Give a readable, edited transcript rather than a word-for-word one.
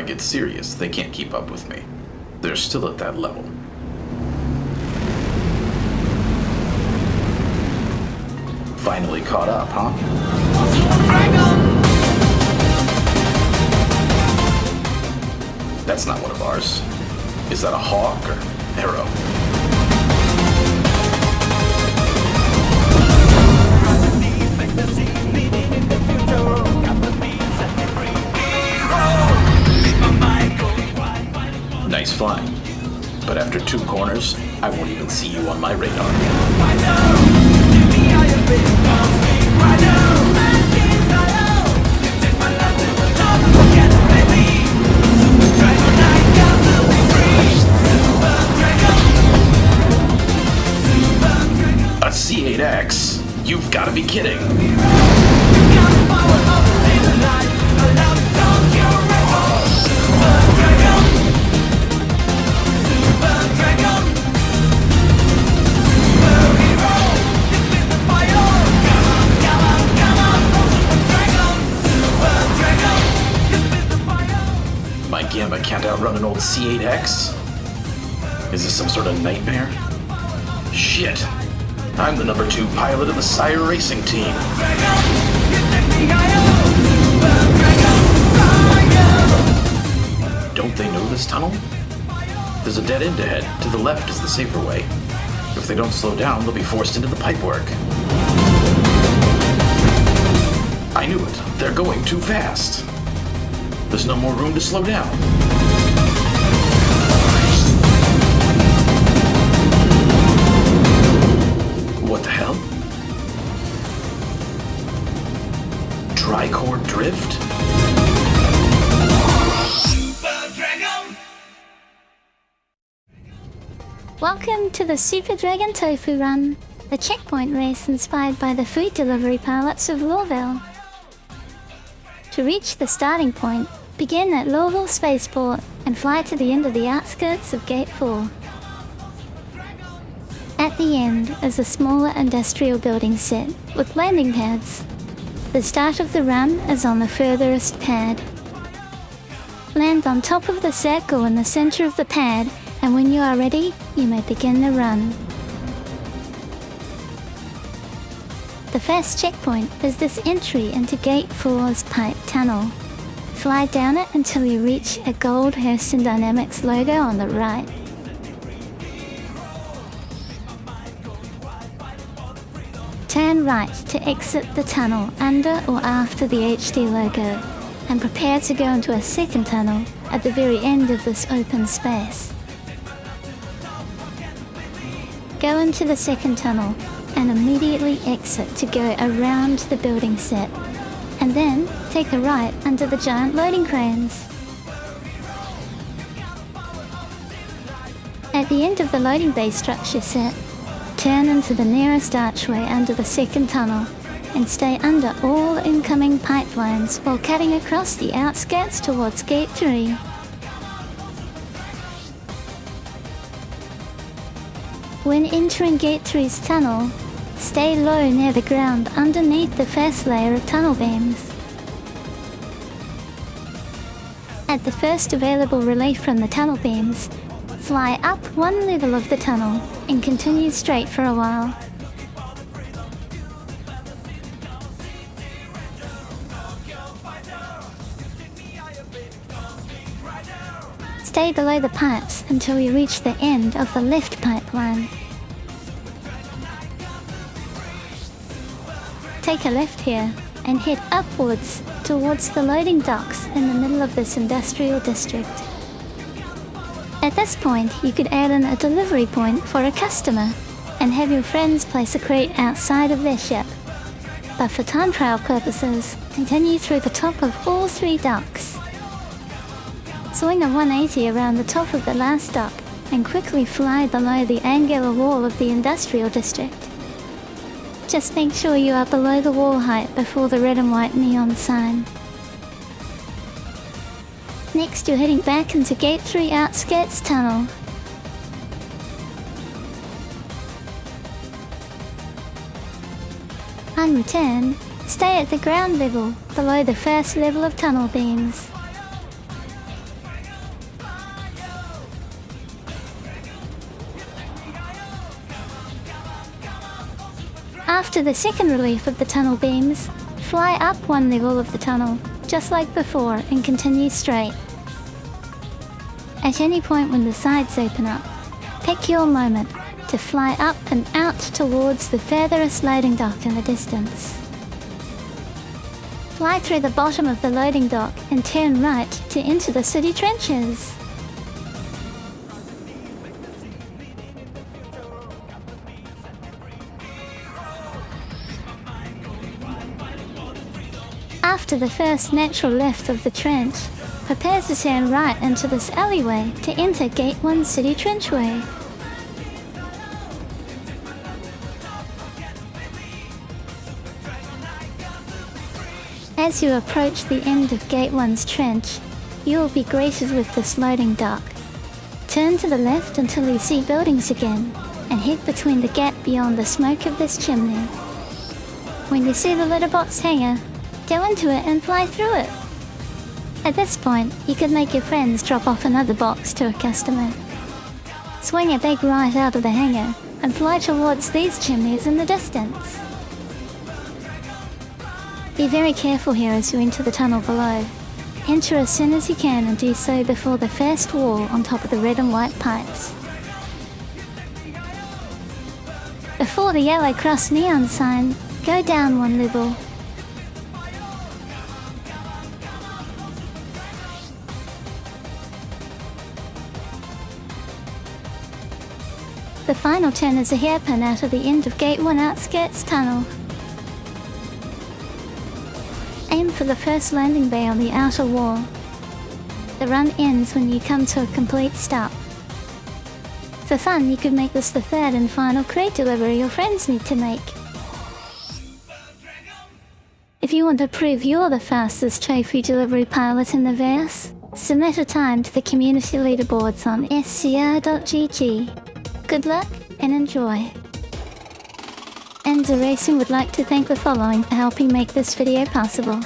I get serious, they can't keep up with me. They're still at that level. Finally caught up, huh? That's not one of ours. Is that a hawk or arrow? Nice flying. But after 2 corners, I won't even see you on my radar. A C8X? You've got to be kidding. My Gamma can't outrun an old C8X? Is this some sort of nightmare? Shit! I'm the number 2 pilot of the Sire Racing team. Don't they know this tunnel? There's a dead end ahead. To the left is the safer way. If they don't slow down, they'll be forced into the pipework. I knew it. They're going too fast. There's no more room to slow down. What the hell? Tricore drift? Welcome to the Super Dragon Tofu Run, the checkpoint race inspired by the food delivery pilots of Lorville. To reach the starting point, begin at Lorville Spaceport and fly to the end of the outskirts of Gate 4. At the end is a smaller industrial building set with landing pads. The start of the run is on the furthest pad. Land on top of the circle in the center of the pad, and when you are ready, you may begin the run. The first checkpoint is this entry into Gate 4's pipe tunnel. Fly down it until you reach a gold Hurston Dynamics logo on the right. Turn right to exit the tunnel under or after the HD logo, and prepare to go into a second tunnel at the very end of this open space. Go into the second tunnel and immediately exit to go around the building set, and then take a right under the giant loading cranes. At the end of the loading bay structure set, turn into the nearest archway under the second tunnel and stay under all incoming pipelines while cutting across the outskirts towards Gate 3. When entering Gate 3's tunnel, stay low near the ground underneath the first layer of tunnel beams. At the first available relief from the tunnel beams, fly up one level of the tunnel and continue straight for a while. Stay below the pipes until you reach the end of the left pipeline. Take a left here and head upwards towards the loading docks in the middle of this industrial district. At this point, you could add in a delivery point for a customer and have your friends place a crate outside of their ship. But for time trial purposes, continue through the top of all 3 docks. Swing a 180 around the top of the last dock and quickly fly below the angular wall of the industrial district. Just make sure you are below the wall height before the red and white neon sign. Next, you're heading back into Gate 3 Outskirts Tunnel. On return, stay at the ground level below the first level of tunnel beams. After the second relief of the tunnel beams, fly up one level of the tunnel, just like before, and continue straight. At any point when the sides open up, pick your moment to fly up and out towards the furthest loading dock in the distance. Fly through the bottom of the loading dock and turn right to enter the city trenches. After the first natural left of the trench, prepare to turn right into this alleyway to enter Gate 1 City Trenchway. As you approach the end of Gate 1's trench, you will be greeted with this loading dock. Turn to the left until you see buildings again, and head between the gap beyond the smoke of this chimney. When you see the letterbox hangar, go into it and fly through it. At this point, you can make your friends drop off another box to a customer. Swing a big right out of the hangar and fly towards these chimneys in the distance. Be very careful here as you enter the tunnel below. Enter as soon as you can and do so before the first wall on top of the red and white pipes. Before the yellow cross neon sign, go down one level. The final turn is a hairpin out of the end of Gate 1 Outskirts Tunnel. Aim for the first landing bay on the outer wall. The run ends when you come to a complete stop. For fun, you could make this the third and final crate delivery your friends need to make. If you want to prove you're the fastest trophy delivery pilot in the verse, submit a time to the community leaderboards on scr.gg. Good luck and enjoy. Enza Racing would like to thank the following for helping make this video possible.